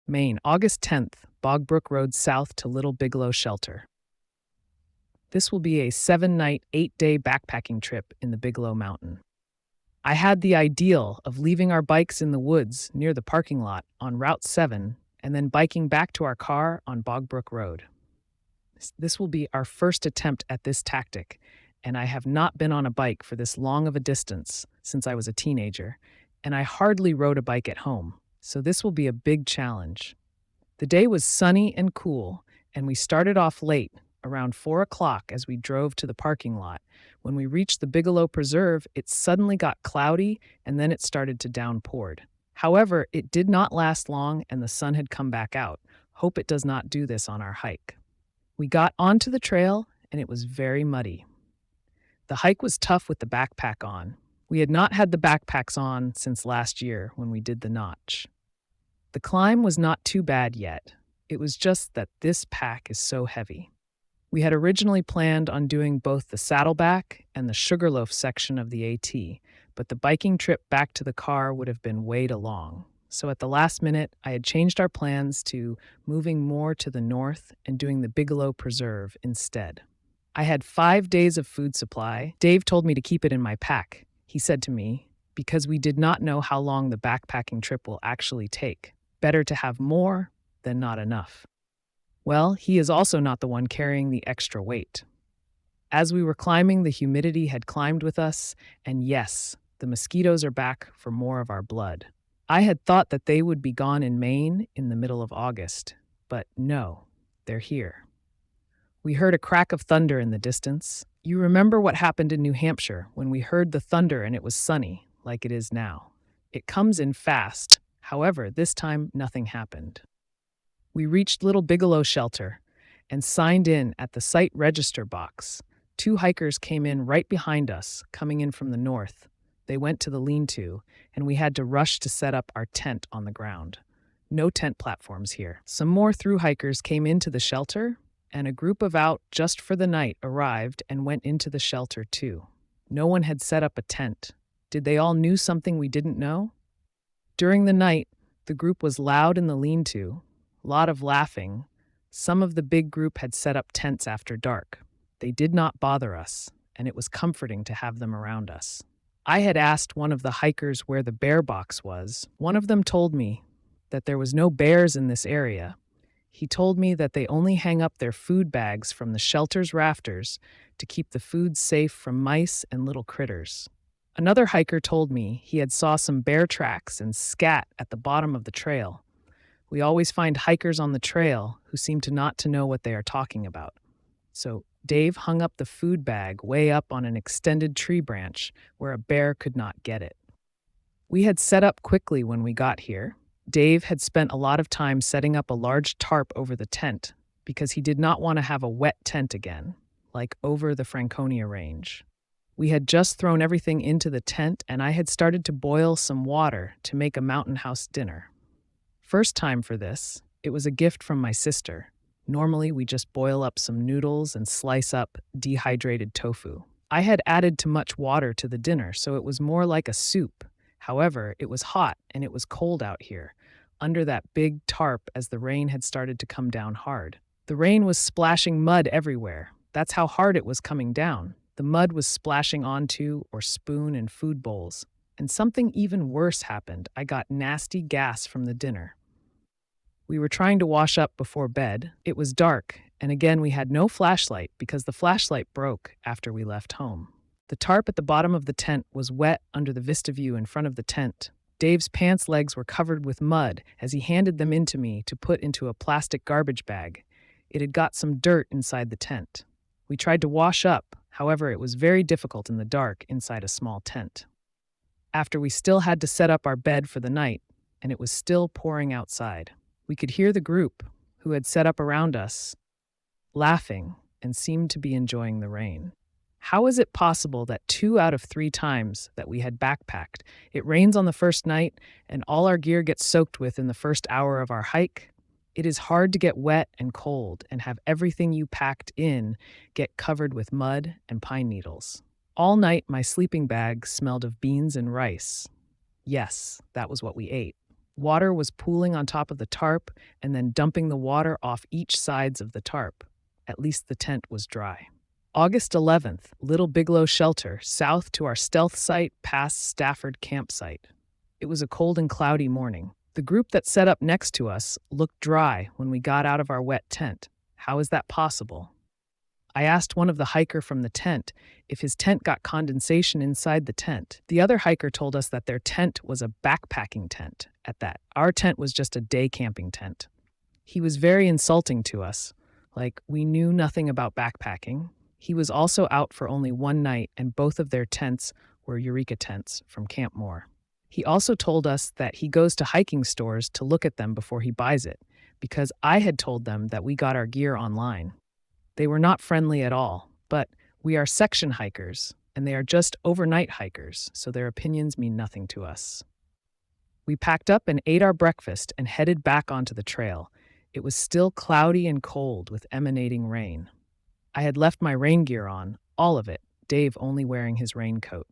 Maine, August 10th, Bogbrook Road south to Little Bigelow Shelter. This will be a 7-night, 8-day backpacking trip in the Bigelow Mountain. I had the ideal of leaving our bikes in the woods near the parking lot on Route 7 and then biking back to our car on Bogbrook Road. This will be our first attempt at this tactic, and I have not been on a bike for this long of a distance since I was a teenager, and I hardly rode a bike at home, so this will be a big challenge. The day was sunny and cool, and we started off late, around 4 o'clock as we drove to the parking lot. When we reached the Bigelow Preserve, it suddenly got cloudy, and then it started to downpour. However, it did not last long, and the sun had come back out. Hope it does not do this on our hike. We got onto the trail, and it was very muddy. The hike was tough with the backpack on. We had not had the backpacks on since last year when we did the notch. The climb was not too bad yet. It was just that this pack is so heavy. We had originally planned on doing both the Saddleback and the Sugarloaf section of the AT, but the biking trip back to the car would have been way too long. So at the last minute, I had changed our plans to moving more to the north and doing the Bigelow Preserve instead. I had 5 days of food supply. Dave told me to keep it in my pack. He said to me, because we did not know how long the backpacking trip will actually take. Better to have more than not enough. Well, he is also not the one carrying the extra weight. As we were climbing, the humidity had climbed with us, and yes, the mosquitoes are back for more of our blood. I had thought that they would be gone in Maine in the middle of August, but no, they're here. We heard a crack of thunder in the distance. You remember what happened in New Hampshire when we heard the thunder and it was sunny, like it is now. It comes in fast. However, this time nothing happened. We reached Little Bigelow Shelter and signed in at the site register box. 2 hikers came in right behind us, coming in from the north. They went to the lean-to, and we had to rush to set up our tent on the ground. No tent platforms here. Some more through hikers came into the shelter, and a group of out just for the night arrived and went into the shelter too. No one had set up a tent. Did they all knew something we didn't know? During the night, the group was loud in the lean-to, a lot of laughing. Some of the big group had set up tents after dark. They did not bother us, and it was comforting to have them around us. I had asked one of the hikers where the bear box was. One of them told me that there was no bears in this area. He told me that they only hang up their food bags from the shelter's rafters to keep the food safe from mice and little critters. Another hiker told me he had saw some bear tracks and scat at the bottom of the trail. We always find hikers on the trail who seem to not to know what they are talking about. So Dave hung up the food bag way up on an extended tree branch where a bear could not get it. We had set up quickly when we got here. Dave had spent a lot of time setting up a large tarp over the tent because he did not want to have a wet tent again, like over the Franconia Range. We had just thrown everything into the tent, and I had started to boil some water to make a mountain house dinner. First time for this, it was a gift from my sister. Normally, we just boil up some noodles and slice up dehydrated tofu. I had added too much water to the dinner, so it was more like a soup. However, it was hot and it was cold out here, under that big tarp as the rain had started to come down hard. The rain was splashing mud everywhere. That's how hard it was coming down. The mud was splashing onto or spoon and food bowls. And something even worse happened. I got nasty gas from the dinner. We were trying to wash up before bed. It was dark, and again we had no flashlight because the flashlight broke after we left home. The tarp at the bottom of the tent was wet under the vista view in front of the tent. Dave's pants legs were covered with mud as he handed them in to me to put into a plastic garbage bag. It had got some dirt inside the tent. We tried to wash up, however it was very difficult in the dark inside a small tent. After we still had to set up our bed for the night, and it was still pouring outside. We could hear the group, who had set up around us, laughing and seemed to be enjoying the rain. How is it possible that 2 out of 3 times that we had backpacked, it rains on the first night and all our gear gets soaked with in the first hour of our hike? It is hard to get wet and cold and have everything you packed in get covered with mud and pine needles. All night, my sleeping bag smelled of beans and rice. Yes, that was what we ate. Water was pooling on top of the tarp and then dumping the water off each sides of the tarp. At least the tent was dry. August 11th, Little Bigelow Shelter, south to our stealth site past Stafford campsite. It was a cold and cloudy morning. The group that set up next to us looked dry when we got out of our wet tent. How is that possible? I asked one of the hiker from the tent if his tent got condensation inside the tent. The other hiker told us that their tent was a backpacking tent. At that, our tent was just a day camping tent. He was very insulting to us, like we knew nothing about backpacking. He was also out for only one night, and both of their tents were Eureka tents from Camp Moore. He also told us that he goes to hiking stores to look at them before he buys it, because I had told them that we got our gear online. They were not friendly at all, but we are section hikers, and they are just overnight hikers, so their opinions mean nothing to us. We packed up and ate our breakfast and headed back onto the trail. It was still cloudy and cold with emanating rain. I had left my rain gear on, all of it, Dave only wearing his raincoat.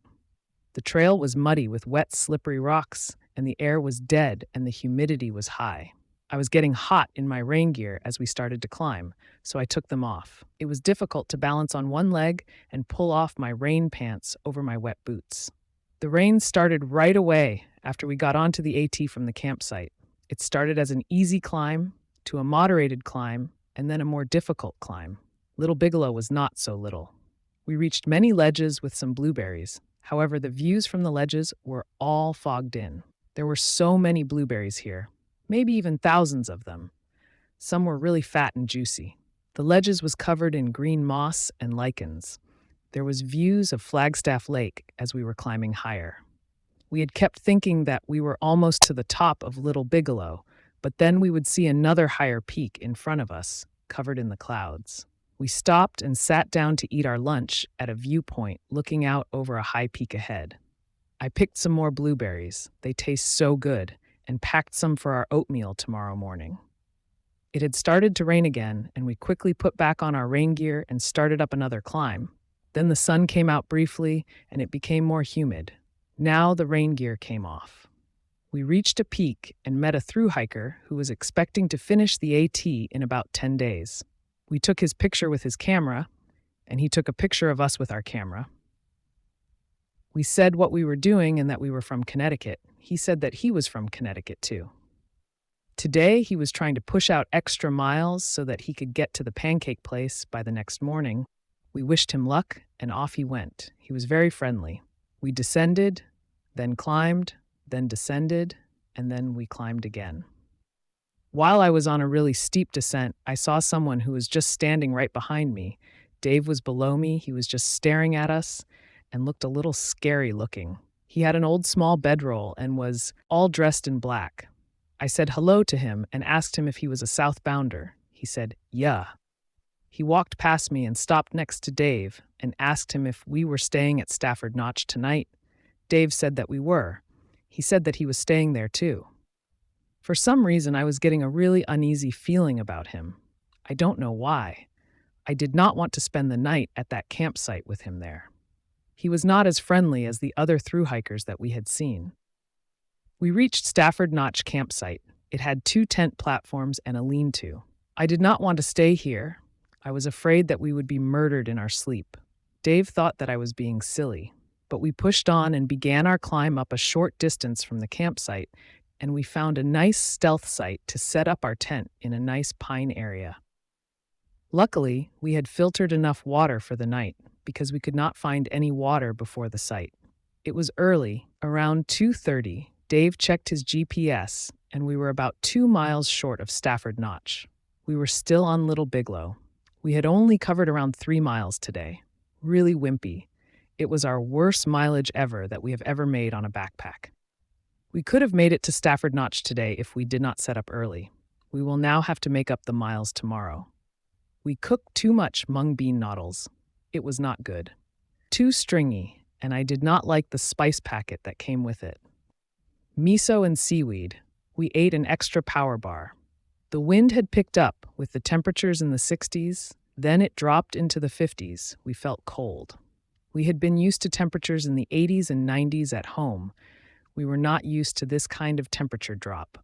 The trail was muddy with wet, slippery rocks, and the air was dead and the humidity was high. I was getting hot in my rain gear as we started to climb, so I took them off. It was difficult to balance on one leg and pull off my rain pants over my wet boots. The rain started right away after we got onto the AT from the campsite. It started as an easy climb, to a moderated climb, and then a more difficult climb. Little Bigelow was not so little. We reached many ledges with some blueberries. However, the views from the ledges were all fogged in. There were so many blueberries here, maybe even thousands of them. Some were really fat and juicy. The ledges was covered in green moss and lichens. There was views of Flagstaff Lake as we were climbing higher. We had kept thinking that we were almost to the top of Little Bigelow, but then we would see another higher peak in front of us, covered in the clouds. We stopped and sat down to eat our lunch at a viewpoint looking out over a high peak ahead. I picked some more blueberries, they taste so good, and packed some for our oatmeal tomorrow morning. It had started to rain again, and we quickly put back on our rain gear and started up another climb. Then the sun came out briefly, and it became more humid. Now the rain gear came off. We reached a peak and met a thru hiker who was expecting to finish the AT in about 10 days. We took his picture with his camera, and he took a picture of us with our camera. We said what we were doing and that we were from Connecticut. He said that he was from Connecticut too. Today, he was trying to push out extra miles so that he could get to the pancake place by the next morning. We wished him luck, and off he went. He was very friendly. We descended, then climbed, then descended, and then we climbed again. While I was on a really steep descent, I saw someone who was just standing right behind me. Dave was below me. He was just staring at us and looked a little scary looking. He had an old small bedroll and was all dressed in black. I said hello to him and asked him if he was a southbounder. He said, "Yeah." He walked past me and stopped next to Dave and asked him if we were staying at Stafford Notch tonight. Dave said that we were. He said that he was staying there too. For some reason, I was getting a really uneasy feeling about him. I don't know why. I did not want to spend the night at that campsite with him there. He was not as friendly as the other thru hikers that we had seen. We reached Stafford Notch campsite. It had 2 tent platforms and a lean-to. I did not want to stay here. I was afraid that we would be murdered in our sleep. Dave thought that I was being silly, but we pushed on and began our climb up a short distance from the campsite, and we found a nice stealth site to set up our tent in a nice pine area. Luckily, we had filtered enough water for the night because we could not find any water before the site. It was early, around 2:30. Dave checked his GPS, and we were about 2 miles short of Stafford Notch. We were still on Little Bigelow. We had only covered around 3 miles today. Really wimpy. It was our worst mileage ever that we have ever made on a backpack. We could have made it to Stafford Notch today if we did not set up early. We will now have to make up the miles tomorrow. We cooked too much mung bean noodles. It was not good. Too stringy, and I did not like the spice packet that came with it. Miso and seaweed. We ate an extra power bar. The wind had picked up with the temperatures in the 60s, then it dropped into the 50s. We felt cold. We had been used to temperatures in the 80s and 90s at home. We were not used to this kind of temperature drop.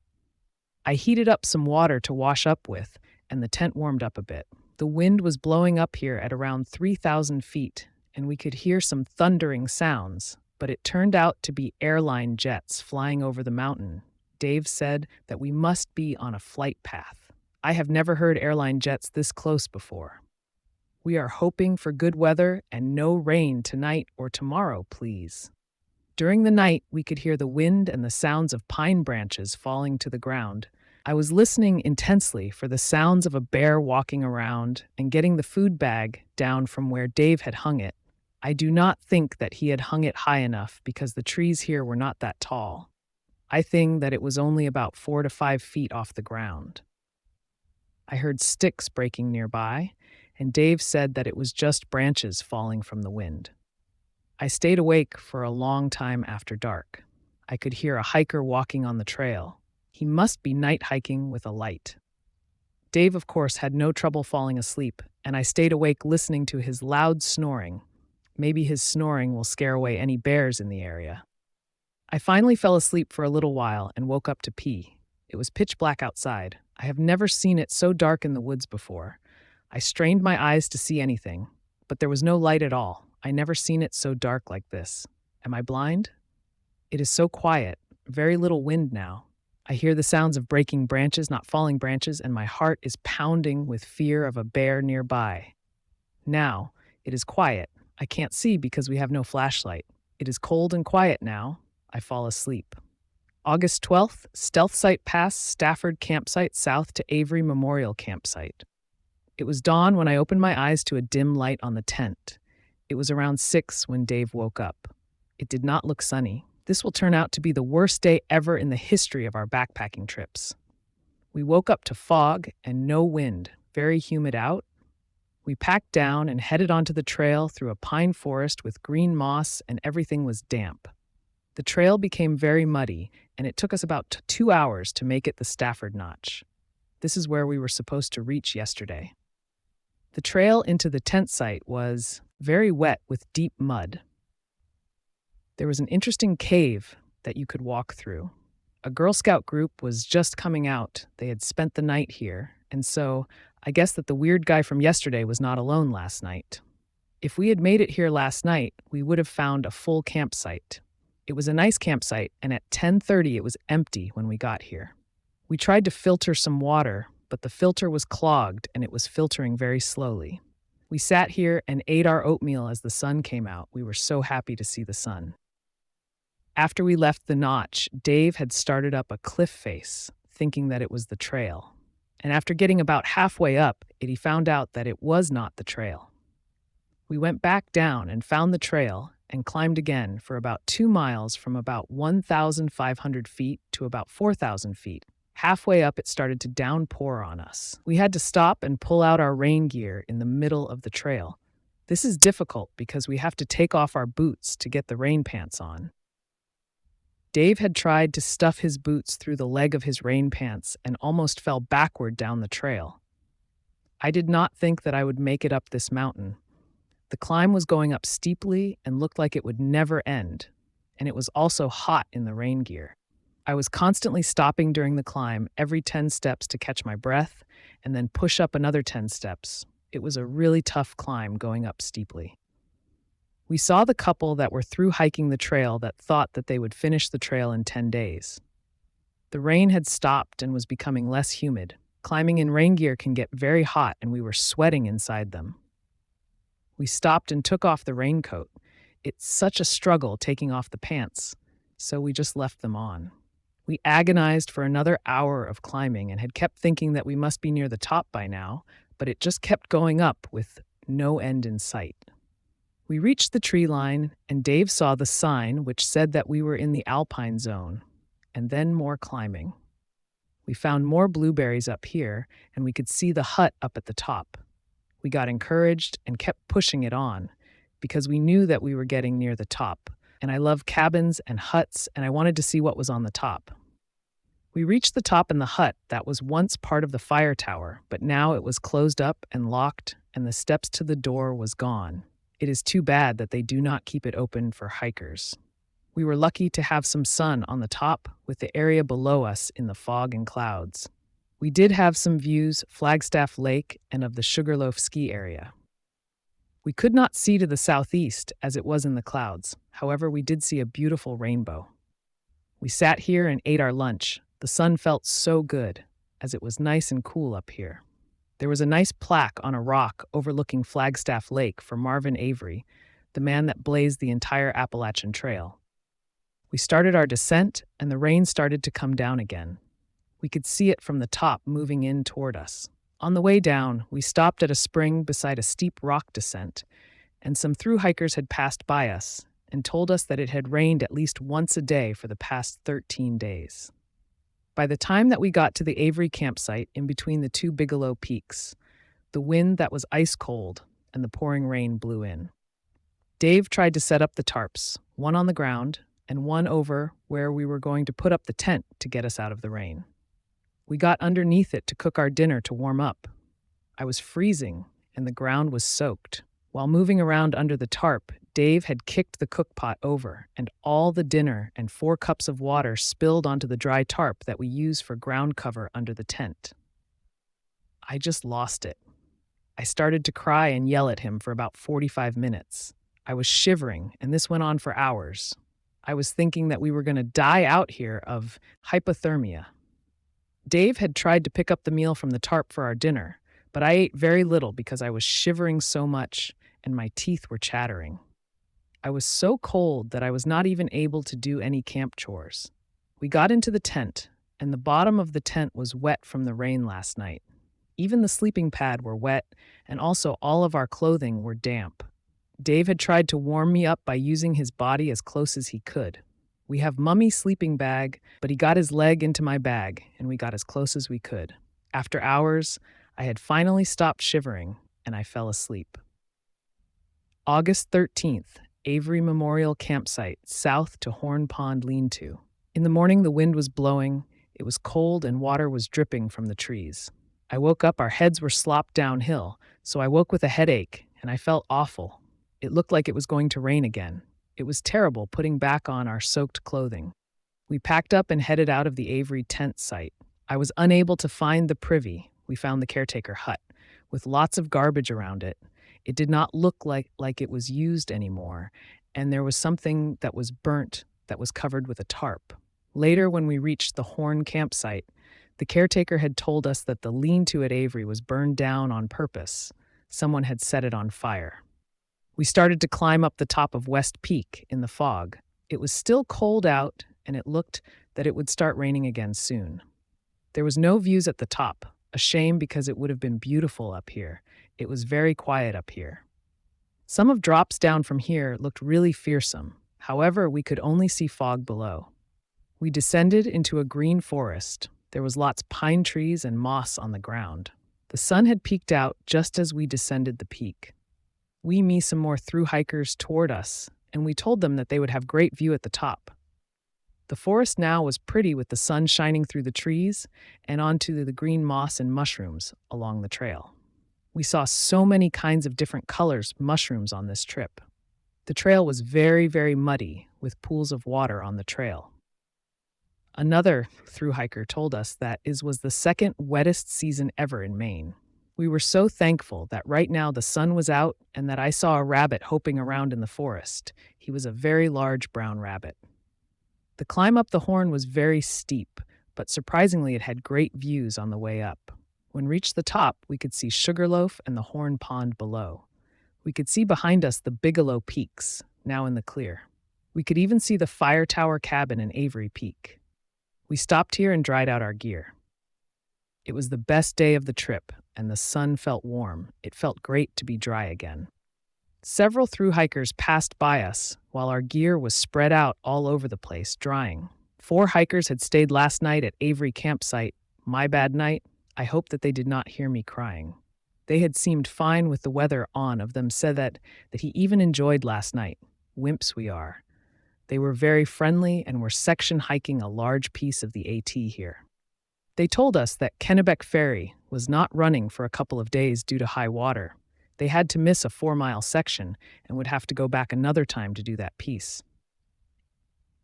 I heated up some water to wash up with, and the tent warmed up a bit. The wind was blowing up here at around 3,000 feet, and we could hear some thundering sounds, but it turned out to be airline jets flying over the mountain. Dave said that we must be on a flight path. I have never heard airline jets this close before. We are hoping for good weather and no rain tonight or tomorrow, please. During the night, we could hear the wind and the sounds of pine branches falling to the ground. I was listening intensely for the sounds of a bear walking around and getting the food bag down from where Dave had hung it. I do not think that he had hung it high enough because the trees here were not that tall. I think that it was only about 4 to 5 feet off the ground. I heard sticks breaking nearby, and Dave said that it was just branches falling from the wind. I stayed awake for a long time after dark. I could hear a hiker walking on the trail. He must be night hiking with a light. Dave, of course, had no trouble falling asleep, and I stayed awake listening to his loud snoring. Maybe his snoring will scare away any bears in the area. I finally fell asleep for a little while and woke up to pee. It was pitch black outside. I have never seen it so dark in the woods before. I strained my eyes to see anything, but there was no light at all. I never seen it so dark like this. Am I blind? It is so quiet, very little wind now. I hear the sounds of breaking branches, not falling branches, and my heart is pounding with fear of a bear nearby. Now, it is quiet. I can't see because we have no flashlight. It is cold and quiet now. I fall asleep. August 12th, stealth site pass, Stafford campsite south to Avery Memorial Campsite. It was dawn when I opened my eyes to a dim light on the tent. It was around 6 when Dave woke up. It did not look sunny. This will turn out to be the worst day ever in the history of our backpacking trips. We woke up to fog and no wind, very humid out. We packed down and headed onto the trail through a pine forest with green moss, and everything was damp. The trail became very muddy, and it took us about 2 hours to make it the Stafford Notch. This is where we were supposed to reach yesterday. The trail into the tent site was very wet with deep mud. There was an interesting cave that you could walk through. A Girl Scout group was just coming out. They had spent the night here, and so I guess that the weird guy from yesterday was not alone last night. If we had made it here last night, we would have found a full campsite. It was a nice campsite, and at 10:30 it was empty when we got here. We tried to filter some water, but the filter was clogged and it was filtering very slowly. We sat here and ate our oatmeal as the sun came out. We were so happy to see the sun. After we left the notch, Dave had started up a cliff face, thinking that it was the trail. And after getting about halfway up, he found out that it was not the trail. We went back down and found the trail and climbed again for about 2 miles from about 1,500 feet to about 4,000 feet. Halfway up, it started to downpour on us. We had to stop and pull out our rain gear in the middle of the trail. This is difficult because we have to take off our boots to get the rain pants on. Dave had tried to stuff his boots through the leg of his rain pants and almost fell backward down the trail. I did not think that I would make it up this mountain. The climb was going up steeply and looked like it would never end, and it was also hot in the rain gear. I was constantly stopping during the climb every 10 steps to catch my breath and then push up another 10 steps. It was a really tough climb going up steeply. We saw the couple that were through hiking the trail that thought that they would finish the trail in 10 days. The rain had stopped and was becoming less humid. Climbing in rain gear can get very hot and we were sweating inside them. We stopped and took off the raincoat. It's such a struggle taking off the pants, so we just left them on. We agonized for another hour of climbing and had kept thinking that we must be near the top by now, but it just kept going up with no end in sight. We reached the tree line, and Dave saw the sign which said that we were in the alpine zone, and then more climbing. We found more blueberries up here, and we could see the hut up at the top. We got encouraged and kept pushing it on, because we knew that we were getting near the top, and I love cabins and huts, and I wanted to see what was on the top. We reached the top in the hut that was once part of the fire tower, but now it was closed up and locked, and the steps to the door was gone. It is too bad that they do not keep it open for hikers. We were lucky to have some sun on the top with the area below us in the fog and clouds. We did have some views, Flagstaff Lake and of the Sugarloaf ski area. We could not see to the southeast as it was in the clouds. However, we did see a beautiful rainbow. We sat here and ate our lunch. The sun felt so good, as it was nice and cool up here. There was a nice plaque on a rock overlooking Flagstaff Lake for Marvin Avery, the man that blazed the entire Appalachian Trail. We started our descent, and the rain started to come down again. We could see it from the top moving in toward us. On the way down, we stopped at a spring beside a steep rock descent, and some thru-hikers had passed by us and told us that it had rained at least once a day for the past 13 days. By the time that we got to the Avery campsite in between the two Bigelow peaks, the wind that was ice cold and the pouring rain blew in. Dave tried to set up the tarps, one on the ground and one over where we were going to put up the tent to get us out of the rain. We got underneath it to cook our dinner to warm up. I was freezing, and the ground was soaked. While moving around under the tarp, Dave had kicked the cookpot over, and all the dinner and 4 cups of water spilled onto the dry tarp that we use for ground cover under the tent. I just lost it. I started to cry and yell at him for about 45 minutes. I was shivering, and this went on for hours. I was thinking that we were going to die out here of hypothermia. Dave had tried to pick up the meal from the tarp for our dinner, but I ate very little because I was shivering so much and my teeth were chattering. I was so cold that I was not even able to do any camp chores. We got into the tent, and the bottom of the tent was wet from the rain last night. Even the sleeping pad were wet, and also all of our clothing were damp. Dave had tried to warm me up by using his body as close as he could. We have Mummy's sleeping bag, but he got his leg into my bag, and we got as close as we could. After hours, I had finally stopped shivering, and I fell asleep. August 13th, Avery Memorial Campsite, south to Horn Pond Lean-To. In the morning, the wind was blowing, it was cold, and water was dripping from the trees. I woke up, our heads were slopped downhill, so I woke with a headache, and I felt awful. It looked like it was going to rain again. It was terrible putting back on our soaked clothing. We packed up and headed out of the Avery tent site. I was unable to find the privy. We found the caretaker hut, with lots of garbage around it. It did not look like it was used anymore, and there was something that was burnt that was covered with a tarp. Later, when we reached the Horn campsite, the caretaker had told us that the lean-to at Avery was burned down on purpose. Someone had set it on fire. We started to climb up the top of West Peak in the fog. It was still cold out, and it looked that it would start raining again soon. There was no views at the top, a shame because it would have been beautiful up here. It was very quiet up here. Some of drops down from here looked really fearsome. However, we could only see fog below. We descended into a green forest. There was lots of pine trees and moss on the ground. The sun had peeked out just as we descended the peak. We met some more thru-hikers toward us, and we told them that they would have great view at the top. The forest now was pretty with the sun shining through the trees and onto the green moss and mushrooms along the trail. We saw so many kinds of different colors mushrooms on this trip. The trail was very, very muddy with pools of water on the trail. Another thru-hiker told us that it was the second wettest season ever in Maine. We were so thankful that right now the sun was out and that I saw a rabbit hopping around in the forest. He was a very large brown rabbit. The climb up the Horn was very steep, but surprisingly it had great views on the way up. When we reached the top, we could see Sugarloaf and the Horn Pond below. We could see behind us the Bigelow Peaks, now in the clear. We could even see the Fire Tower Cabin in Avery Peak. We stopped here and dried out our gear. It was the best day of the trip, and the sun felt warm. It felt great to be dry again. Several thru-hikers passed by us while our gear was spread out all over the place, drying. 4 hikers had stayed last night at Avery campsite. My bad night. I hope that they did not hear me crying. They had seemed fine with the weather on. Of them said that he even enjoyed last night. Wimps we are. They were very friendly and were section hiking a large piece of the AT here. They told us that Kennebec Ferry was not running for a couple of days due to high water. They had to miss a 4-mile section and would have to go back another time to do that piece.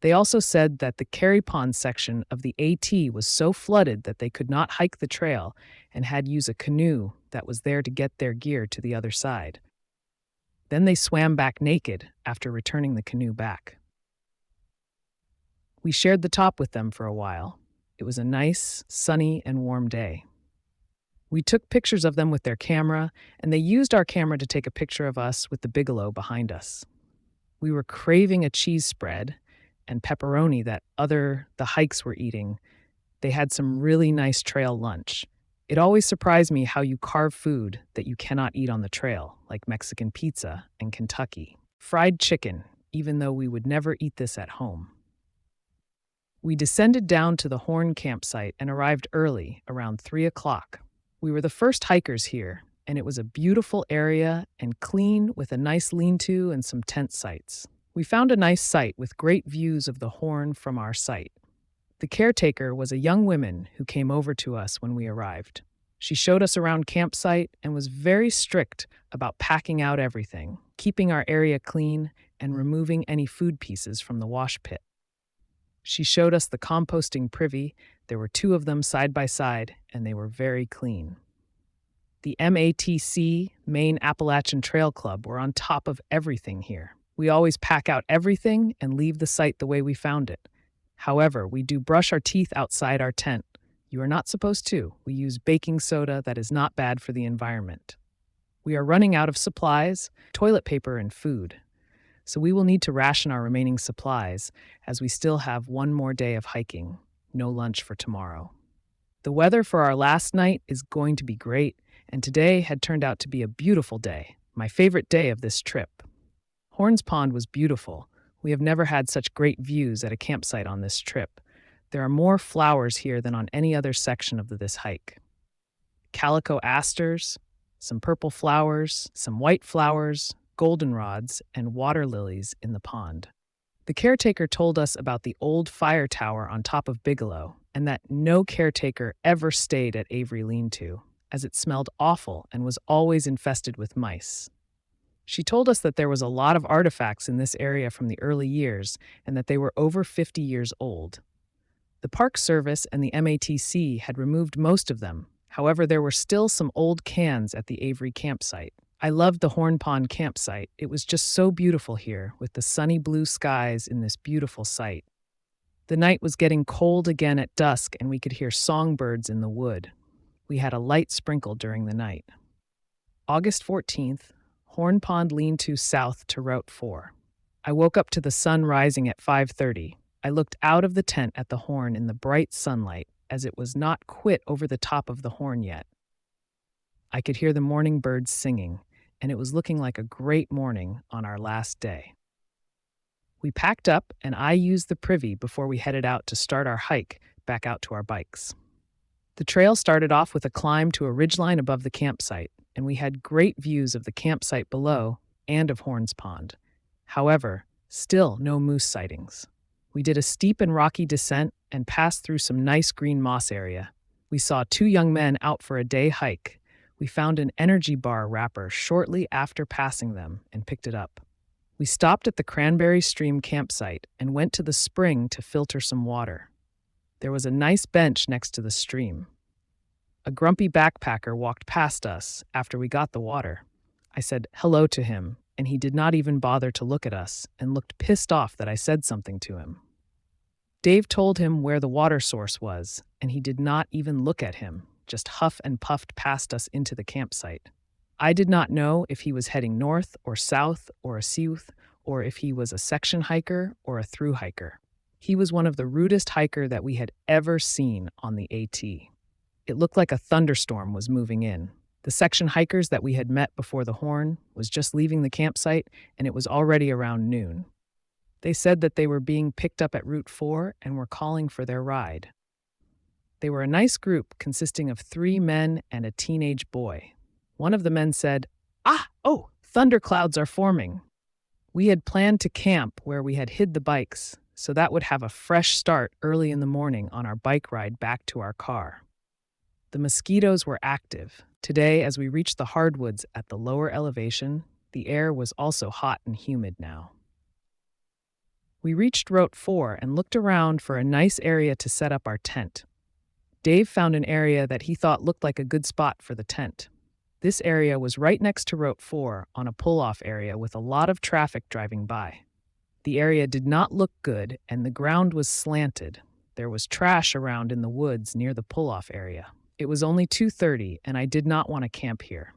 They also said that the Carry Pond section of the AT was so flooded that they could not hike the trail and had use a canoe that was there to get their gear to the other side. Then they swam back naked after returning the canoe back. We shared the top with them for a while. It was a nice, sunny, and warm day. We took pictures of them with their camera, and they used our camera to take a picture of us with the Bigelow behind us. We were craving a cheese spread and pepperoni that the hikes were eating. They had some really nice trail lunch. It always surprised me how you carve food that you cannot eat on the trail, like Mexican pizza and Kentucky fried chicken, even though we would never eat this at home. We descended down to the Horn campsite and arrived early, around 3 o'clock. We were the first hikers here, and it was a beautiful area and clean with a nice lean-to and some tent sites. We found a nice site with great views of the Horn from our site. The caretaker was a young woman who came over to us when we arrived. She showed us around campsite and was very strict about packing out everything, keeping our area clean, and removing any food pieces from the wash pit. She showed us the composting privy. There were 2 of them side by side, and they were very clean. The MATC, Maine Appalachian Trail Club, were on top of everything here. We always pack out everything and leave the site the way we found it. However, we do brush our teeth outside our tent. You are not supposed to. We use baking soda that is not bad for the environment. We are running out of supplies, toilet paper, and food. So we will need to ration our remaining supplies as we still have 1 more day of hiking. No lunch for tomorrow. The weather for our last night is going to be great, and today had turned out to be a beautiful day, my favorite day of this trip. Horns Pond was beautiful. We have never had such great views at a campsite on this trip. There are more flowers here than on any other section of this hike. Calico asters, some purple flowers, some white flowers, goldenrods, and water lilies in the pond. The caretaker told us about the old fire tower on top of Bigelow, and that no caretaker ever stayed at Avery Lean-To, as it smelled awful and was always infested with mice. She told us that there was a lot of artifacts in this area from the early years, and that they were over 50 years old. The Park Service and the MATC had removed most of them. However, there were still some old cans at the Avery campsite. I loved the Horn Pond campsite. It was just so beautiful here, with the sunny blue skies in this beautiful site. The night was getting cold again at dusk, and we could hear songbirds in the wood. We had a light sprinkle during the night. August 14th, Horn Pond Lean-To south to Route 4. I woke up to the sun rising at 5:30. I looked out of the tent at the Horn in the bright sunlight, as it was not quite over the top of the Horn yet. I could hear the morning birds singing, and it was looking like a great morning on our last day. We packed up, and I used the privy before we headed out to start our hike back out to our bikes. The trail started off with a climb to a ridgeline above the campsite, and we had great views of the campsite below and of Horns Pond. However, still no moose sightings. We did a steep and rocky descent and passed through some nice green moss area. We saw 2 young men out for a day hike. We found an energy bar wrapper shortly after passing them and picked it up. We stopped at the Cranberry Stream campsite and went to the spring to filter some water. There was a nice bench next to the stream. A grumpy backpacker walked past us after we got the water. I said hello to him, and he did not even bother to look at us and looked pissed off that I said something to him. Dave told him where the water source was, and he did not even look at him, just huff and puffed past us into the campsite. I did not know if he was heading north or south or a south, or if he was a section hiker or a through hiker. He was one of the rudest hiker that we had ever seen on the AT. It looked like a thunderstorm was moving in. The section hikers that we had met before the Horn was just leaving the campsite, and it was already around noon. They said that they were being picked up at Route 4 and were calling for their ride. They were a nice group consisting of 3 men and a teenage boy. One of the men said, thunderclouds are forming. We had planned to camp where we had hid the bikes, so that would have a fresh start early in the morning on our bike ride back to our car. The mosquitoes were active. Today, as we reached the hardwoods at the lower elevation, the air was also hot and humid now. We reached Route 4 and looked around for a nice area to set up our tent. Dave found an area that he thought looked like a good spot for the tent. This area was right next to Route 4 on a pull-off area with a lot of traffic driving by. The area did not look good and the ground was slanted. There was trash around in the woods near the pull-off area. It was only 2:30 and I did not want to camp here.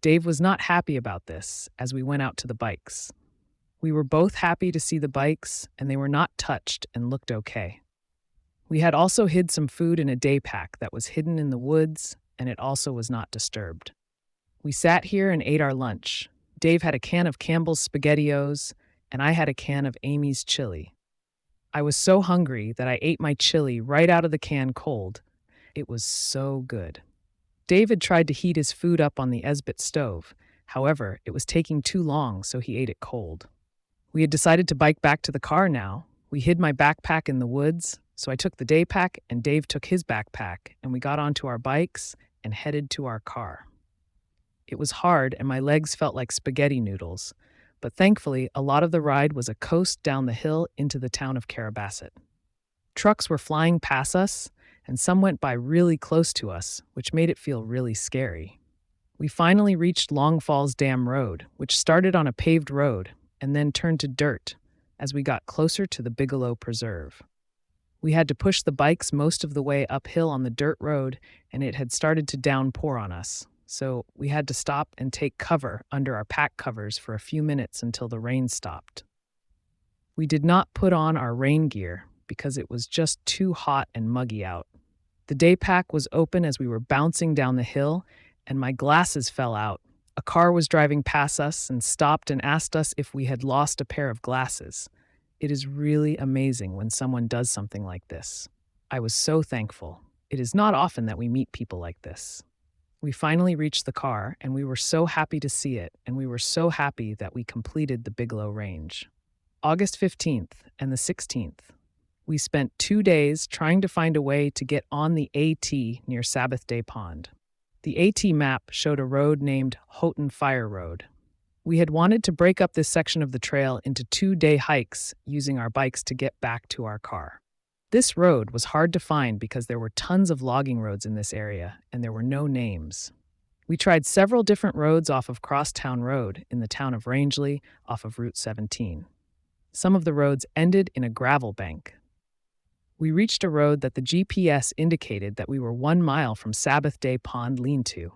Dave was not happy about this as we went out to the bikes. We were both happy to see the bikes and they were not touched and looked okay. We had also hid some food in a day pack that was hidden in the woods and it also was not disturbed. We sat here and ate our lunch. Dave had a can of Campbell's SpaghettiOs and I had a can of Amy's chili. I was so hungry that I ate my chili right out of the can cold. It was so good. David tried to heat his food up on the Esbit stove. However, it was taking too long, so he ate it cold. We had decided to bike back to the car now. We hid my backpack in the woods, so I took the day pack and Dave took his backpack, and we got onto our bikes and headed to our car. It was hard and my legs felt like spaghetti noodles, but thankfully a lot of the ride was a coast down the hill into the town of Carabasset. Trucks were flying past us, and some went by really close to us, which made it feel really scary. We finally reached Long Falls Dam Road, which started on a paved road and then turned to dirt as we got closer to the Bigelow Preserve. We had to push the bikes most of the way uphill on the dirt road, and it had started to downpour on us, so we had to stop and take cover under our pack covers for a few minutes until the rain stopped. We did not put on our rain gear because it was just too hot and muggy out. The day pack was open as we were bouncing down the hill, and my glasses fell out. A car was driving past us and stopped and asked us if we had lost a pair of glasses. It is really amazing when someone does something like this. I was so thankful. It is not often that we meet people like this. We finally reached the car, and we were so happy to see it, and we were so happy that we completed the Bigelow Range. August 15th and the 16th. We spent 2 days trying to find a way to get on the AT near Sabbath Day Pond. The AT map showed a road named Houghton Fire Road. We had wanted to break up this section of the trail into 2-day hikes using our bikes to get back to our car. This road was hard to find because there were tons of logging roads in this area and there were no names. We tried several different roads off of Crosstown Road in the town of Rangeley off of Route 17. Some of the roads ended in a gravel bank. We reached a road that the GPS indicated that we were 1 mile from Sabbath Day Pond lean-to.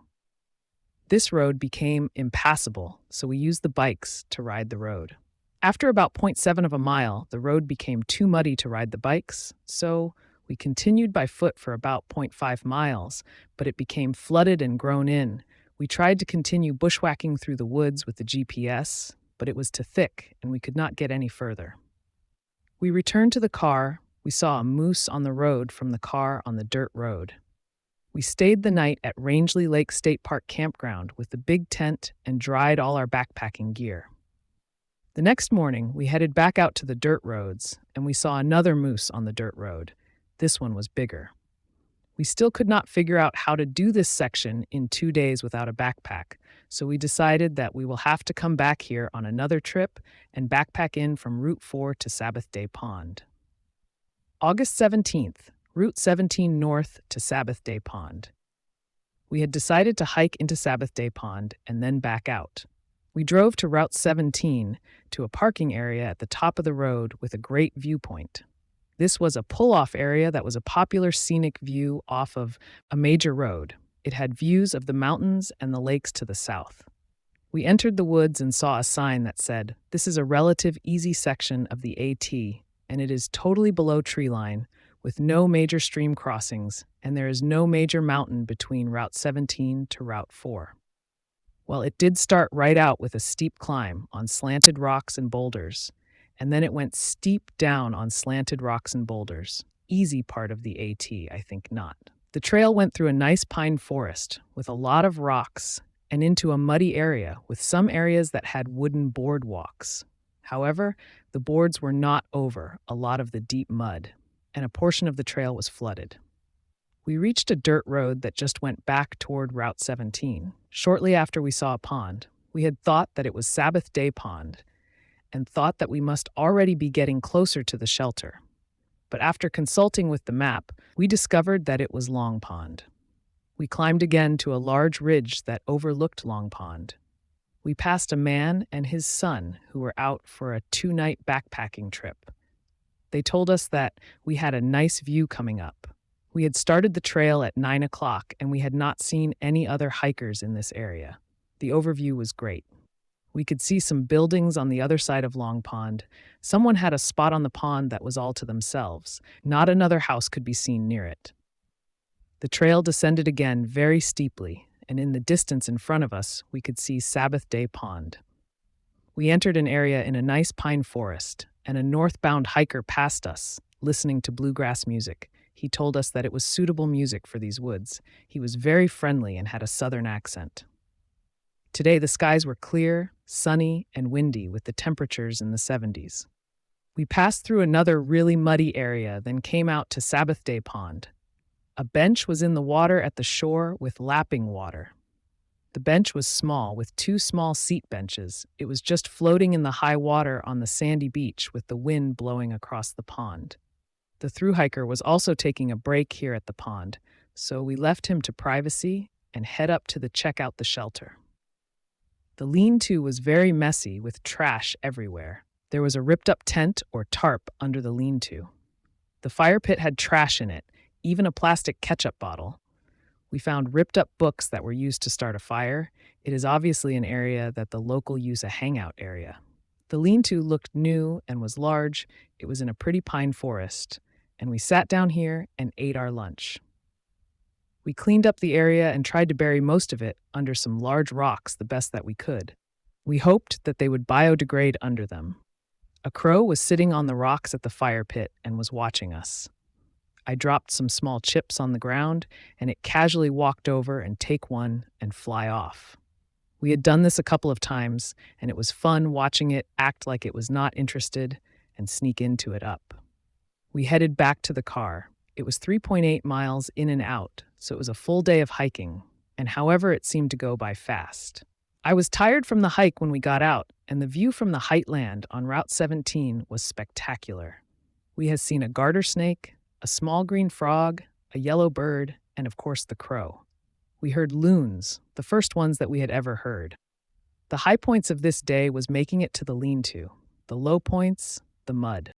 This road became impassable, so we used the bikes to ride the road. After about 0.7 of a mile, the road became too muddy to ride the bikes, so we continued by foot for about 0.5 miles, but it became flooded and grown in. We tried to continue bushwhacking through the woods with the GPS, but it was too thick and we could not get any further. We returned to the car. We saw a moose on the road from the car on the dirt road. We stayed the night at Rangeley Lake State Park Campground with the big tent and dried all our backpacking gear. The next morning, we headed back out to the dirt roads, and we saw another moose on the dirt road. This one was bigger. We still could not figure out how to do this section in 2 days without a backpack, so we decided that we will have to come back here on another trip and backpack in from Route 4 to Sabbath Day Pond. August 17th, Route 17 north to Sabbath Day Pond. We had decided to hike into Sabbath Day Pond and then back out. We drove to Route 17 to a parking area at the top of the road with a great viewpoint. This was a pull-off area that was a popular scenic view off of a major road. It had views of the mountains and the lakes to the south. We entered the woods and saw a sign that said, "This is a relative easy section of the AT, and it is totally below tree line, with no major stream crossings, and there is no major mountain between Route 17 to Route 4. Well, it did start right out with a steep climb on slanted rocks and boulders, and then it went steep down on slanted rocks and boulders. Easy part of the AT, I think not. The trail went through a nice pine forest with a lot of rocks and into a muddy area with some areas that had wooden boardwalks. However, the boards were not over a lot of the deep mud, and a portion of the trail was flooded. We reached a dirt road that just went back toward Route 17. Shortly after we saw a pond. We had thought that it was Sabbath Day Pond, and thought that we must already be getting closer to the shelter. But after consulting with the map, we discovered that it was Long Pond. We climbed again to a large ridge that overlooked Long Pond. We passed a man and his son who were out for a 2-night backpacking trip. They told us that we had a nice view coming up. We had started the trail at 9 o'clock and we had not seen any other hikers in this area. The overview was great. We could see some buildings on the other side of Long Pond. Someone had a spot on the pond that was all to themselves. Not another house could be seen near it. The trail descended again very steeply, and in the distance in front of us, we could see Sabbath Day Pond. We entered an area in a nice pine forest, and a northbound hiker passed us, listening to bluegrass music. He told us that it was suitable music for these woods. He was very friendly and had a southern accent. Today, the skies were clear, sunny, and windy with the temperatures in the 70s. We passed through another really muddy area, then came out to Sabbath Day Pond. A bench was in the water at the shore with lapping water. The bench was small, with 2 small seat benches. It was just floating in the high water on the sandy beach with the wind blowing across the pond. The thru hiker was also taking a break here at the pond, so we left him to privacy and head up to check out the shelter. The lean-to was very messy with trash everywhere. There was a ripped-up tent or tarp under the lean-to. The fire pit had trash in it, even a plastic ketchup bottle. We found ripped-up books that were used to start a fire. It is obviously an area that the local use a hangout area. The lean-to looked new and was large. It was in a pretty pine forest, and we sat down here and ate our lunch. We cleaned up the area and tried to bury most of it under some large rocks the best that we could. We hoped that they would biodegrade under them. A crow was sitting on the rocks at the fire pit and was watching us. I dropped some small chips on the ground, and it casually walked over and take one and fly off. We had done this a couple of times, and it was fun watching it act like it was not interested and sneak into it up. We headed back to the car. It was 3.8 miles in and out, so it was a full day of hiking, and however it seemed to go by fast. I was tired from the hike when we got out, and the view from the Heightland on Route 17 was spectacular. We had seen a garter snake, a small green frog, a yellow bird, and of course the crow. We heard loons, the first ones that we had ever heard. The high points of this day was making it to the lean-to. The low points, the mud.